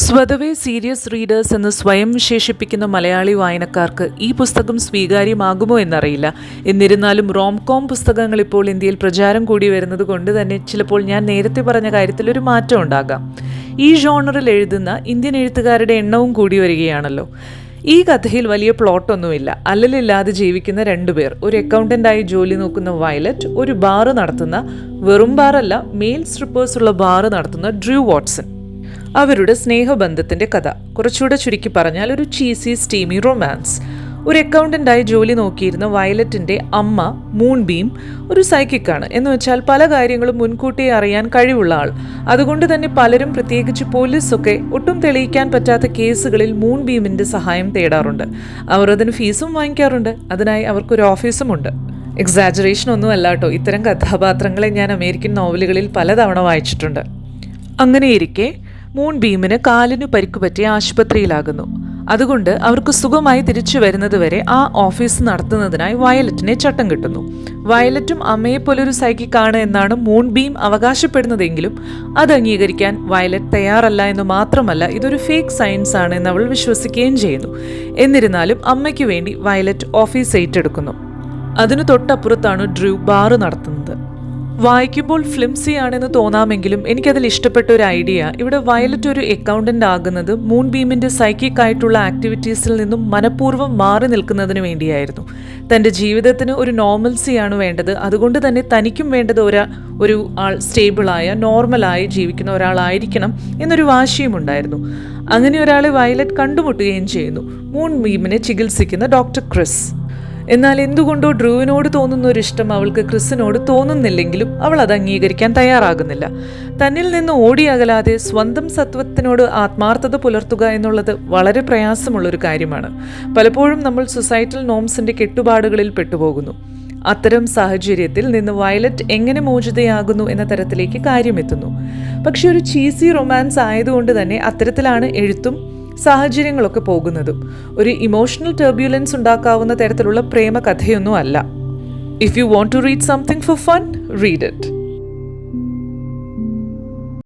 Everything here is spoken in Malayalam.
സ്വതവേ സീരിയസ് റീഡേഴ്സ് എന്ന് സ്വയം വിശേഷിപ്പിക്കുന്ന മലയാളി വായനക്കാർക്ക് ഈ പുസ്തകം സ്വീകാര്യമാകുമോ എന്നറിയില്ല. എന്നിരുന്നാലും റോംകോം പുസ്തകങ്ങൾ ഇപ്പോൾ ഇന്ത്യയിൽ പ്രചാരം കൂടി വരുന്നത് കൊണ്ട് തന്നെ ചിലപ്പോൾ ഞാൻ നേരത്തെ പറഞ്ഞ കാര്യത്തിൽ ഒരു മാറ്റം ഉണ്ടാകാം. ഈ ജോണറിൽ എഴുതുന്ന ഇന്ത്യൻ എഴുത്തുകാരുടെ എണ്ണവും കൂടി വരികയാണല്ലോ. ഈ കഥയിൽ വലിയ പ്ലോട്ടൊന്നുമില്ല. അല്ലലില്ലാതെ ജീവിക്കുന്ന രണ്ടുപേർ, ഒരു അക്കൗണ്ടൻ്റായി ജോലി നോക്കുന്ന വയലറ്റ്, ഒരു ബാറ് നടത്തുന്ന, വെറും ബാറല്ല മെയിൽ സ്ട്രിപ്പേഴ്സ് ഉള്ള ബാറ് നടത്തുന്ന ഡ്രൂ വാട്സൺ. അവരുടെ സ്നേഹബന്ധത്തിൻ്റെ കഥ. കുറച്ചുകൂടെ ചുരുക്കി പറഞ്ഞാൽ ഒരു ചീസി സ്റ്റീമി റൊമാൻസ്. ഒരു അക്കൗണ്ടൻ്റായി ജോലി നോക്കിയിരുന്ന വയലറ്റിൻ്റെ അമ്മ മൂൺബീം ഒരു സൈക്കിക്കാണ്. എന്ന് വെച്ചാൽ പല കാര്യങ്ങളും മുൻകൂട്ടി അറിയാൻ കഴിവുള്ള ആൾ. അതുകൊണ്ട് തന്നെ പലരും, പ്രത്യേകിച്ച് പോലീസൊക്കെ, ഒട്ടും തെളിയിക്കാൻ പറ്റാത്ത കേസുകളിൽ മൂൺബീമിൻ്റെ സഹായം തേടാറുണ്ട്. അവർ അതിന് ഫീസും വാങ്ങിക്കാറുണ്ട്. അതിനായി അവർക്കൊരു ഓഫീസുമുണ്ട്. എക്സാജറേഷൻ ഒന്നും അല്ല കേട്ടോ, ഇത്തരം കഥാപാത്രങ്ങളെ ഞാൻ അമേരിക്കൻ നോവലുകളിൽ പലതവണ വായിച്ചിട്ടുണ്ട്. അങ്ങനെയിരിക്കെ മൂൺബീമിന് കാലിന് പരിക്കുപറ്റി ആശുപത്രിയിലാകുന്നു. അതുകൊണ്ട് അവർക്ക് സുഖമായി തിരിച്ചു വരുന്നതുവരെ ആ ഓഫീസ് നടത്തുന്നതിനായി വയലറ്റിനെ ചട്ടം കിട്ടുന്നു. വയലറ്റും അമ്മയെപ്പോലൊരു സൈക്കിക്കാണ് എന്നാണ് മൂൺബീം അവകാശപ്പെടുന്നതെങ്കിലും അത് അംഗീകരിക്കാൻ വയലറ്റ് തയ്യാറല്ല എന്ന് മാത്രമല്ല, ഇതൊരു ഫേക്ക് സയൻസ് ആണ് എന്ന് അവൾ വിശ്വസിക്കുകയും ചെയ്യുന്നു. എന്നിരുന്നാലും അമ്മയ്ക്ക് വേണ്ടി വയലറ്റ് ഓഫീസ് ഏറ്റെടുക്കുന്നു. അതിനു തൊട്ടപ്പുറത്താണ് ഡ്രൂ ബാറ് നടത്തുന്നത്. വായിക്കുമ്പോൾ ഫ്ലിംസി ആണെന്ന് തോന്നാമെങ്കിലും എനിക്കതിൽ ഇഷ്ടപ്പെട്ട ഒരു ഐഡിയ, ഇവിടെ വയലറ്റ് ഒരു അക്കൗണ്ടൻ്റ് ആകുന്നത് മൂൺബീമിൻ്റെ സൈക്കിക് ആയിട്ടുള്ള ആക്ടിവിറ്റീസിൽ നിന്നും മനഃപൂർവ്വം മാറി നിൽക്കുന്നതിന് വേണ്ടിയായിരുന്നു. തൻ്റെ ജീവിതത്തിന് ഒരു നോർമൽസിയാണ് വേണ്ടത്. അതുകൊണ്ട് തന്നെ തനിക്കും വേണ്ടത് ഒരു ആൾ സ്റ്റേബിളായ നോർമലായി ജീവിക്കുന്ന ഒരാളായിരിക്കണം എന്നൊരു വാശിയും ഉണ്ടായിരുന്നു. അങ്ങനെ ഒരാളെ വയലറ്റ് കണ്ടുമുട്ടുകയും ചെയ്യുന്നു, മൂൺബീമിനെ ചികിത്സിക്കുന്ന ഡോക്ടർ ക്രിസ്. എന്നാൽ എന്തുകൊണ്ടോ ഡ്രൂവിനോട് തോന്നുന്ന ഒരു ഇഷ്ടം അവൾക്ക് ക്രിസിനോട് തോന്നുന്നില്ലെങ്കിലും അവൾ അത് അംഗീകരിക്കാൻ തയ്യാറാകുന്നില്ല. തന്നിൽ നിന്ന് ഓടിയകലാതെ സ്വന്തം സത്വത്തിനോട് ആത്മാർത്ഥത പുലർത്തുക എന്നുള്ളത് വളരെ പ്രയാസമുള്ളൊരു കാര്യമാണ്. പലപ്പോഴും നമ്മൾ സൊസൈറ്റൽ നോംസിൻ്റെ കെട്ടുപാടുകളിൽ പെട്ടുപോകുന്നു. അത്തരം സാഹചര്യത്തിൽ നിന്ന് വയലറ്റ് എങ്ങനെ മോചിതയാകുന്നു എന്ന തരത്തിലേക്ക് കാര്യമെത്തുന്നു. പക്ഷെ ഒരു ചീസി റൊമാൻസ് ആയതുകൊണ്ട് തന്നെ അത്തരത്തിലാണ് എഴുത്തും സാഹചര്യങ്ങളൊക്കെ പോകുന്നതും. ഒരു ഇമോഷണൽ ടർബ്യുലൻസ് ഉണ്ടാക്കാവുന്ന തരത്തിലുള്ള പ്രേമ കഥയൊന്നും അല്ല. If you want to read something for fun, read it.